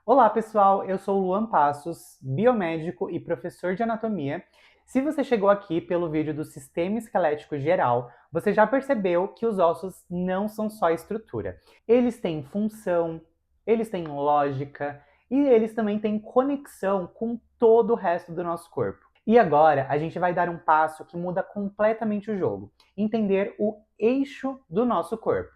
Olá, pessoal! Eu sou o Luan Passos, biomédico e professor de anatomia. Se você chegou aqui pelo vídeo do Sistema Esquelético Geral, você já percebeu que os ossos não são só estrutura. Eles têm função, eles têm lógica e eles também têm conexão com todo o resto do nosso corpo. E agora a gente vai dar um passo que muda completamente o jogo: entender o eixo do nosso corpo.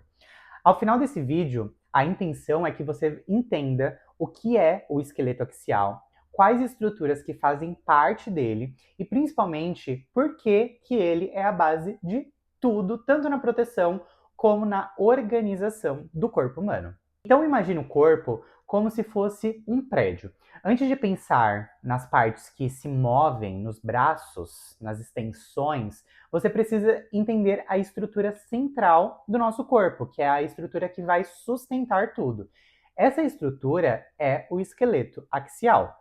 Ao final desse vídeo, a intenção é que você entenda o que é o esqueleto axial, quais estruturas que fazem parte dele e principalmente por que ele é a base de tudo, tanto na proteção como na organização do corpo humano. Então imagine o corpo como se fosse um prédio. Antes de pensar nas partes que se movem, nos braços, nas extensões, você precisa entender a estrutura central do nosso corpo, que é a estrutura que vai sustentar tudo. Essa estrutura é o esqueleto axial.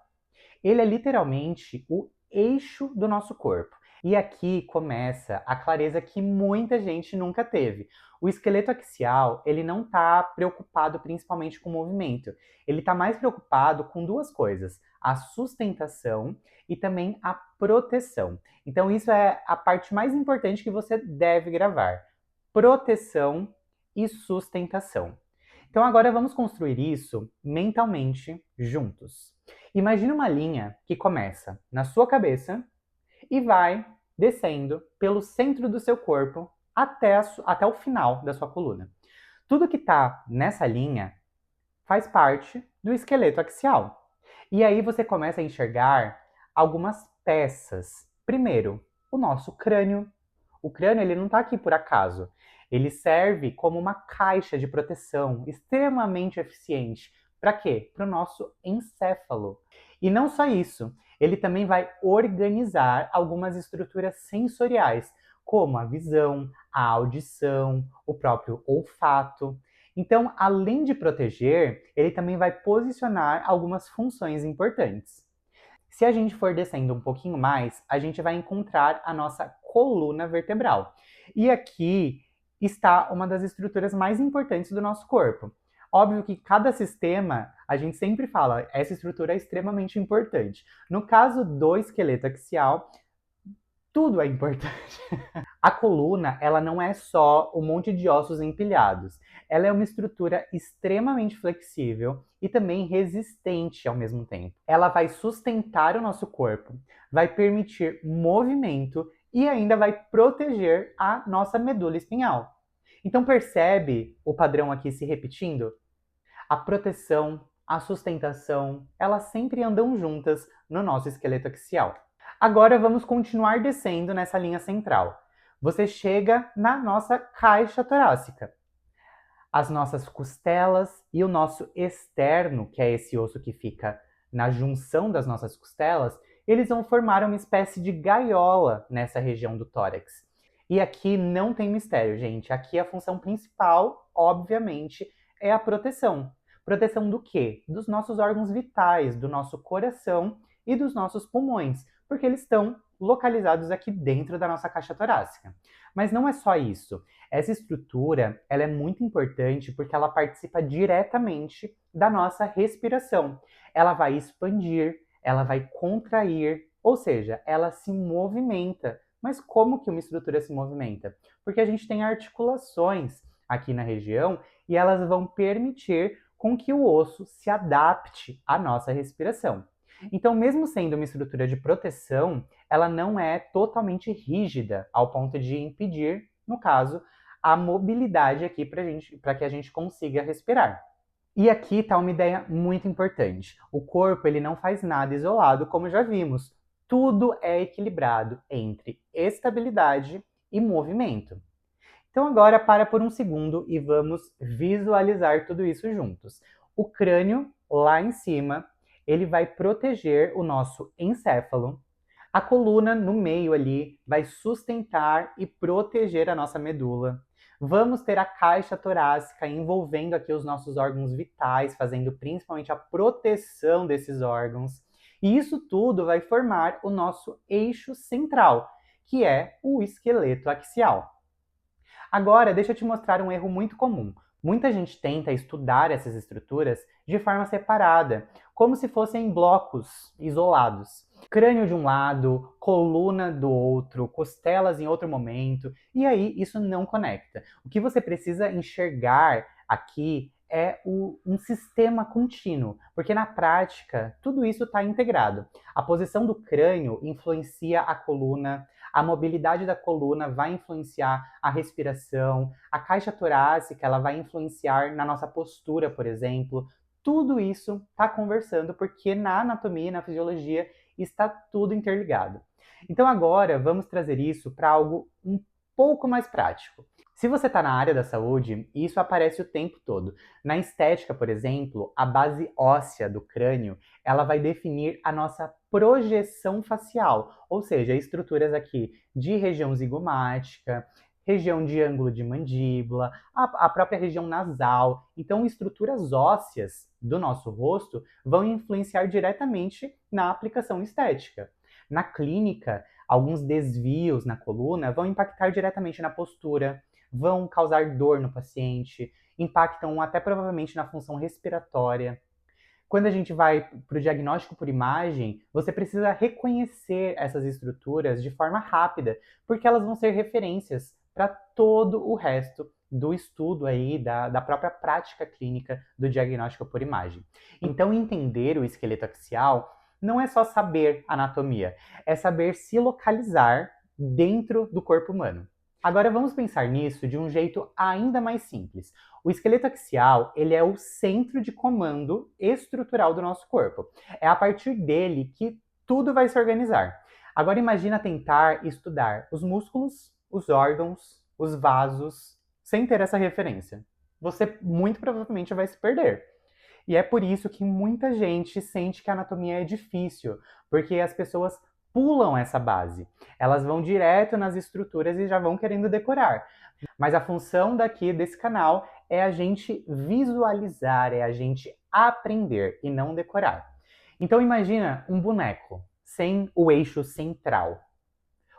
Ele é literalmente o eixo do nosso corpo. E aqui começa a clareza que muita gente nunca teve. O esqueleto axial, ele não está preocupado principalmente com o movimento. Ele está mais preocupado com duas coisas: a sustentação e também a proteção. Então isso é a parte mais importante que você deve gravar: proteção e sustentação. Então agora vamos construir isso mentalmente juntos. Imagine uma linha que começa na sua cabeça e vai descendo pelo centro do seu corpo até o final da sua coluna. Tudo que está nessa linha faz parte do esqueleto axial. E aí você começa a enxergar algumas peças. Primeiro, o nosso crânio. O crânio ele não está aqui por acaso. Ele serve como uma caixa de proteção extremamente eficiente. Para quê? Para o nosso encéfalo. E não só isso, ele também vai organizar algumas estruturas sensoriais, como a visão, a audição, o próprio olfato. Então, além de proteger, ele também vai posicionar algumas funções importantes. Se a gente for descendo um pouquinho mais, a gente vai encontrar a nossa coluna vertebral. E aqui está uma das estruturas mais importantes do nosso corpo. Óbvio que cada sistema, a gente sempre fala, essa estrutura é extremamente importante. No caso do esqueleto axial, tudo é importante. A coluna, ela não é só um monte de ossos empilhados. Ela é uma estrutura extremamente flexível e também resistente ao mesmo tempo. Ela vai sustentar o nosso corpo, vai permitir movimento e ainda vai proteger a nossa medula espinhal. Então percebe o padrão aqui se repetindo? A proteção, a sustentação, elas sempre andam juntas no nosso esqueleto axial. Agora vamos continuar descendo nessa linha central. Você chega na nossa caixa torácica. As nossas costelas e o nosso externo, que é esse osso que fica na junção das nossas costelas, eles vão formar uma espécie de gaiola nessa região do tórax. E aqui não tem mistério, gente. Aqui a função principal, obviamente, é a proteção. Proteção do quê? Dos nossos órgãos vitais, do nosso coração e dos nossos pulmões, porque eles estão localizados aqui dentro da nossa caixa torácica. Mas não é só isso. Essa estrutura, ela é muito importante porque ela participa diretamente da nossa respiração. Ela vai expandir, ela vai contrair, ou seja, ela se movimenta. Mas como que uma estrutura se movimenta? Porque a gente tem articulações aqui na região e elas vão permitir com que o osso se adapte à nossa respiração. Então, mesmo sendo uma estrutura de proteção, ela não é totalmente rígida ao ponto de impedir, no caso, a mobilidade aqui para que a gente consiga respirar. E aqui está uma ideia muito importante. O corpo ele não faz nada isolado, como já vimos. Tudo é equilibrado entre estabilidade e movimento. Então agora para por um segundo e vamos visualizar tudo isso juntos. O crânio lá em cima, ele vai proteger o nosso encéfalo. A coluna no meio ali vai sustentar e proteger a nossa medula. Vamos ter a caixa torácica envolvendo aqui os nossos órgãos vitais, fazendo principalmente a proteção desses órgãos. E isso tudo vai formar o nosso eixo central, que é o esqueleto axial. Agora, deixa eu te mostrar um erro muito comum. Muita gente tenta estudar essas estruturas de forma separada, como se fossem blocos isolados. Crânio de um lado, coluna do outro, costelas em outro momento, e aí isso não conecta. O que você precisa enxergar aqui é um sistema contínuo, porque na prática tudo isso está integrado. A posição do crânio influencia a coluna, a mobilidade da coluna vai influenciar a respiração, a caixa torácica ela vai influenciar na nossa postura, por exemplo. Tudo isso está conversando porque na anatomia e na fisiologia está tudo interligado. Então agora vamos trazer isso para algo um pouco mais prático. Se você está na área da saúde, isso aparece o tempo todo. Na estética, por exemplo, a base óssea do crânio, ela vai definir a nossa projeção facial, ou seja, estruturas aqui de região zigomática, região de ângulo de mandíbula, a própria região nasal. Então, estruturas ósseas do nosso rosto vão influenciar diretamente na aplicação estética. Na clínica, alguns desvios na coluna vão impactar diretamente na postura, vão causar dor no paciente, impactam até provavelmente na função respiratória. Quando a gente vai para o diagnóstico por imagem, você precisa reconhecer essas estruturas de forma rápida, porque elas vão ser referências para todo o resto do estudo aí, da própria prática clínica do diagnóstico por imagem. Então, entender o esqueleto axial não é só saber anatomia, é saber se localizar dentro do corpo humano. Agora vamos pensar nisso de um jeito ainda mais simples. O esqueleto axial, ele é o centro de comando estrutural do nosso corpo. É a partir dele que tudo vai se organizar. Agora imagina tentar estudar os músculos, os órgãos, os vasos, sem ter essa referência. Você muito provavelmente vai se perder. E é por isso que muita gente sente que a anatomia é difícil, porque as pessoas pulam essa base. Elas vão direto nas estruturas e já vão querendo decorar. Mas a função desse canal é a gente visualizar, é a gente aprender e não decorar. Então imagina um boneco sem o eixo central.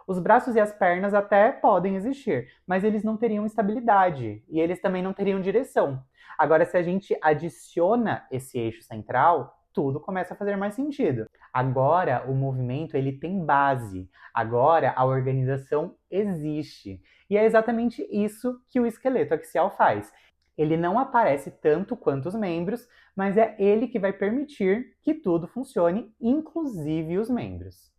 Os braços e as pernas até podem existir, mas eles não teriam estabilidade e eles também não teriam direção. Agora, se a gente adiciona esse eixo central, tudo começa a fazer mais sentido. Agora, o movimento ele tem base. Agora, a organização existe. E é exatamente isso que o esqueleto axial faz. Ele não aparece tanto quanto os membros, mas é ele que vai permitir que tudo funcione, inclusive os membros.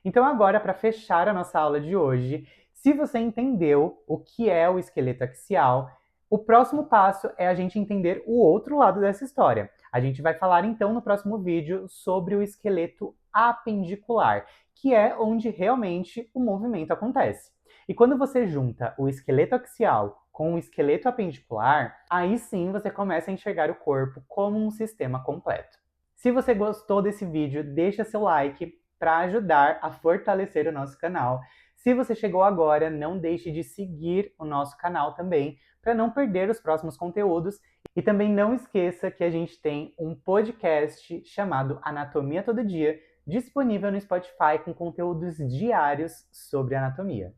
Então, agora, para fechar a nossa aula de hoje, se você entendeu o que é o esqueleto axial, o próximo passo é a gente entender o outro lado dessa história. A gente vai falar então no próximo vídeo sobre o esqueleto apendicular, que é onde realmente o movimento acontece. E quando você junta o esqueleto axial com o esqueleto apendicular, aí sim você começa a enxergar o corpo como um sistema completo. Se você gostou desse vídeo, deixa seu like para ajudar a fortalecer o nosso canal. Se você chegou agora, não deixe de seguir o nosso canal também, para não perder os próximos conteúdos. E também não esqueça que a gente tem um podcast chamado Anatomia Todo Dia, disponível no Spotify com conteúdos diários sobre anatomia.